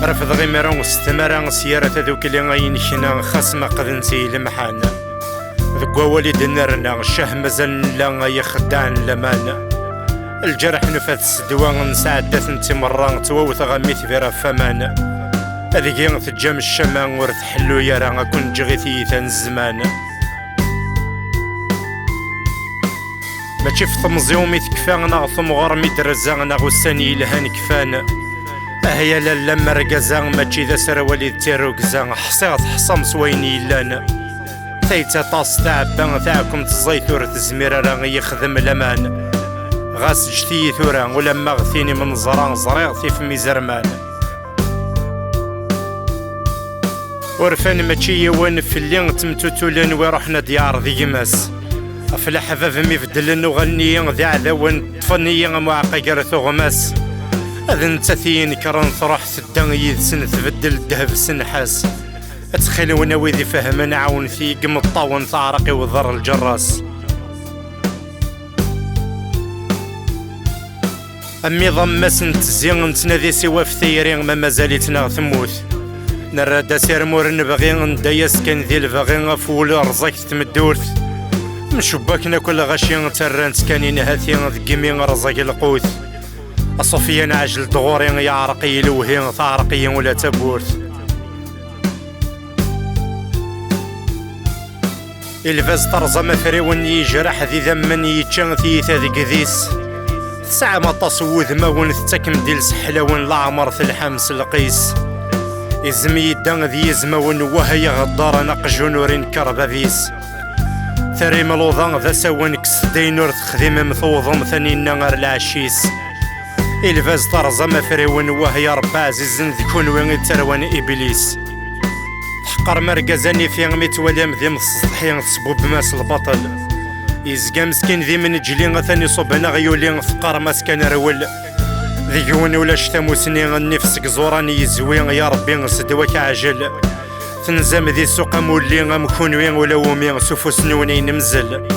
رفض غيمرون استمرا سيارة ذوك اللي غينكنا خاص ما قدنتي لمحان ذوك والد نرنا الشه مازال لا يخدعن لمان الجرح نفات السدوان نساعدت انت مرة تووث غميت في فمان هذيكي تجام الشمان ورث حلو يرا كون جغيثي ثان الزمان ماشي في ثمزيومي تكفانا ثم غرمي درزانا غساني لهان كفان هيا لالا مرقزا ماشي ذا سروالي تيروكزا حصيغ حصام سويني لان ثيتا طاس تعبان تاعكم تزيثور تزمير راه يخدم الامان غاس جتي ثورا ولما غثيني من زران زريغتي في ميزرمان ورفان ماشي يوان في اللي تمتوتولان ورحنا ديار ذي ماس افلا حفاف ميفدلن وغنيا ذي عذاون طفنيا معقير ثغماس اذن تثين كرن ثرح ثدان يدسن تبدل الدهب سنحاس اتخيل وناوي ذي فهم نعاون في قم الطاون ثعرقي وضر الجراس امي ضماس نتزين نتنادي سوا في ثيرين ما مازالتنا ثموت نرادا سير مور نبغي ندايس كان ذي الباغي غفول رزاك تمدورث مشباكنا كل غاشي ترانت كانين هاثي ذقمي رزاك القوت الصوفيا عجل دغوري يعرقي لوهي ثعرقي ولا تبورث الفاز طرزة مثري وني جرح ذي ذمن يتشان ثيثا ذي قذيس ساعة ما تصوذ ما ونثتكم ديال سحلاون العمر في الحمس القيس يزمي يدان ذي يزمون وهي غدار نقجون ورين كربابيس ثري ملوضان ذا سوان كسدينور تخدم مثوضم ثاني نغر العشيس الفاز طرزة مفريون وهي ربع عزيزن ذكون وين تروان إبليس تحقر مركزاني في غميت وليم ذي مسطحين تصبوب ماس البطل يزقى مسكين ذي من جلين ثاني صبنا غيولين ثقار ماسكان رول ذي يون ولا شتامو سنين النفس قزوراني يزوين يا ربي سدواك عجل تنزم ذي السوق مولي غمكون وين ولا ومين سوفو سنوني نمزل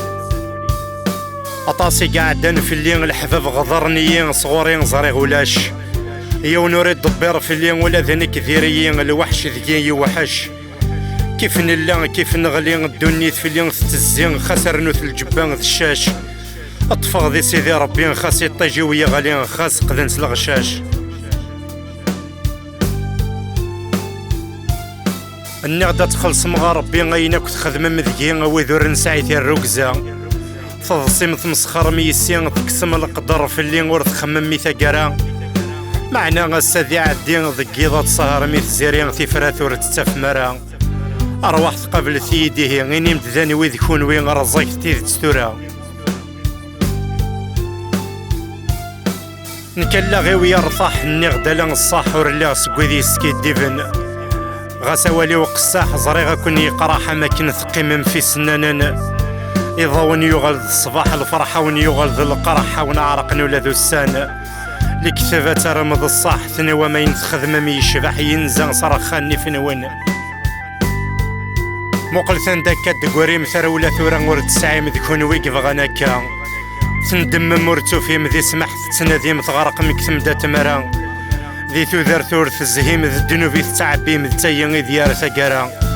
أطاسي قاعدان في اللين الحفاف غضرنيين صغورين زريغ ولاش يو نريد دبير في اللين ولا ذنك ذيريين الوحش ذكي يوحش كيف نلا كيف نغلي الدنيت في اللين تتزين خسر نوث الجبان ذي الشاش اطفغ ذي سيدي ربي خاص يطيجي ويا غالين خاص قدنس الغشاش النغدة تخلص مغا ربي غيناك تخدم مذكين ويذور نسعيتي الركزة تضصيم تمسخر ميسين تقسم القدر في اللي ورث خمم ميثا قرا معنا غسادي عدين ذقيضة سهر ميث زيرين ثفرات ورتتف مرا أرواح قبل ثيديه غيني مدذاني ويذكون وين رزاك تيذ تستورا نكلا غيوي يرطاح النغدة لان الصاحور اللي سقوذي سكي ديفن غسوالي وقساح زريغا كون يقرا حماكن ثقيم في سنانن إذا ون يغلظ الصباح الفرحة ون يغلظ القرحة ونعرقن ولا ذو السان لكثبة رمض الصاح ثني وما ينتخذ مي يشبح ينزان صرخاني في نون مقلثان داكا دقوري مثرولا ثورا ورد سعيم ذكون ويقف غناكا تندم مرتو في مذي سمح تنادي متغرق مكتم دا تمرا ذي ثوذر ثورث الزهيم ذي الدنوبي تتعبي مذتاين ديار ثقرا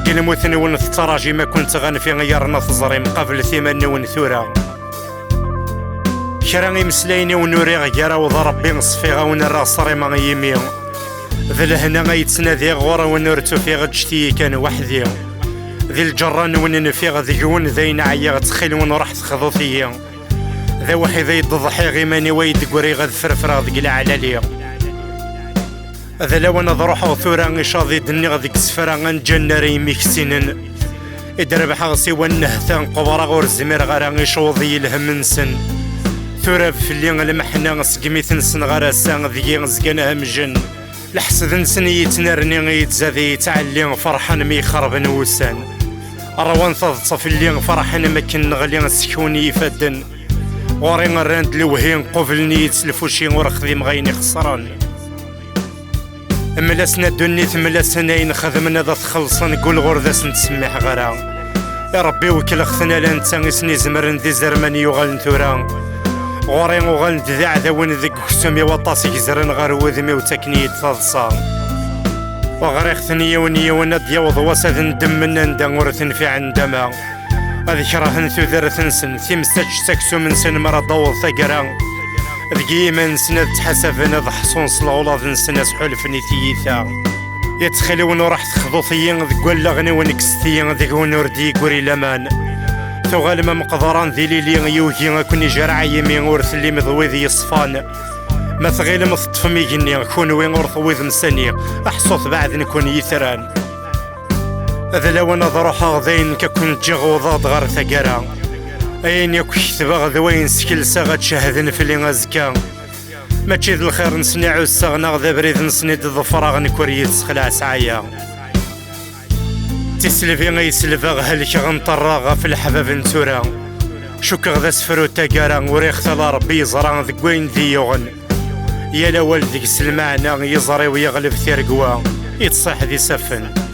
قلموثني ونثتراجي ما كنت غنفي غيرنا تزريم قبل ثماني ونثورا كراني مسلايني ونوري غيرا وضربي نصفيغا ونرى صريما غيمي ذي لهنا غيتسنادي غورا ونورتو في غجتي كان وحدي ذي الجران وننفيغ ذيون ذين عيا تخيل ونروح تخضوثي ذا وحي ذي الضحي غيماني ويدقوري غذ فرفرا ذي العلالي هذا لو انا ضروح ثورا غيشاضي دني غاديك سفرا غنجنا ريميك سنن ادرب حاغسي ونهثان قبرا غور الزمير غارا غيشوضي الهمنسن ثورا في اللي المحنا سقمي تنسن غارا سان ذي غزقنا همجن الحسد نسن يتنرني غيتزادي يتعلي فرحان مي خرب نوسان روان تضص في اللي فرحان مكن نغلي سكوني يفدن غوري غراند لوهين قفلني يتسلفوشي ورخذي مغيني خسران ملاسنا دنيت ملاسنا ينخدمنا ذا تخلصا نقول غرداس نتسمح غرا يا ربي وكل اختنا لانتا اسني زمرن ذي زرمان يغال ثورا غوري وغال ذي عذاون ذي كسومي وطاسي زرن غار وذمي وتكنيد تضصا وغريخ ثنية ونية وند يوض وسد ندم من ندم ورثن في عندما أذكرهن ثذر ثنسن ثمستج سكسو من سن مرة ضوض ثقرا ذقي من سنة تحسفن ذ حصون صلاولا ذن سنة سحولفني ثيثا يتخلون وراح تخضوثيين ذقول لغني ونكستيين ذقون وردي قوري لمان ثغالما مقدران ذي ليلي يوهي كوني جرع يمين ورث اللي مضويذي يصفان ما ثغيل مصطف ميجني كون وين ورث ويذ مسني أحصوث بعد نكون يثران هذا لو انا ضروح غذين ككون جغوضات غير ثقرا اين يكوش تبغى ذوين سكيل ساغا تشاهدن في اللي غازكا ما تشيد الخير نسني عوسا نغذا بريد نسني ضفراغ نكوريت سخلع سعيا تسلفي غيسلفا هلك غنطراغا في الحباب نتورا شك غذا سفرو تاقارا وريخ ثلا ربي يزران ذكوين ذي يغن يا لا والدك سلمعنا يزري ويغلب ثيرقوا يتصيح ذي سفن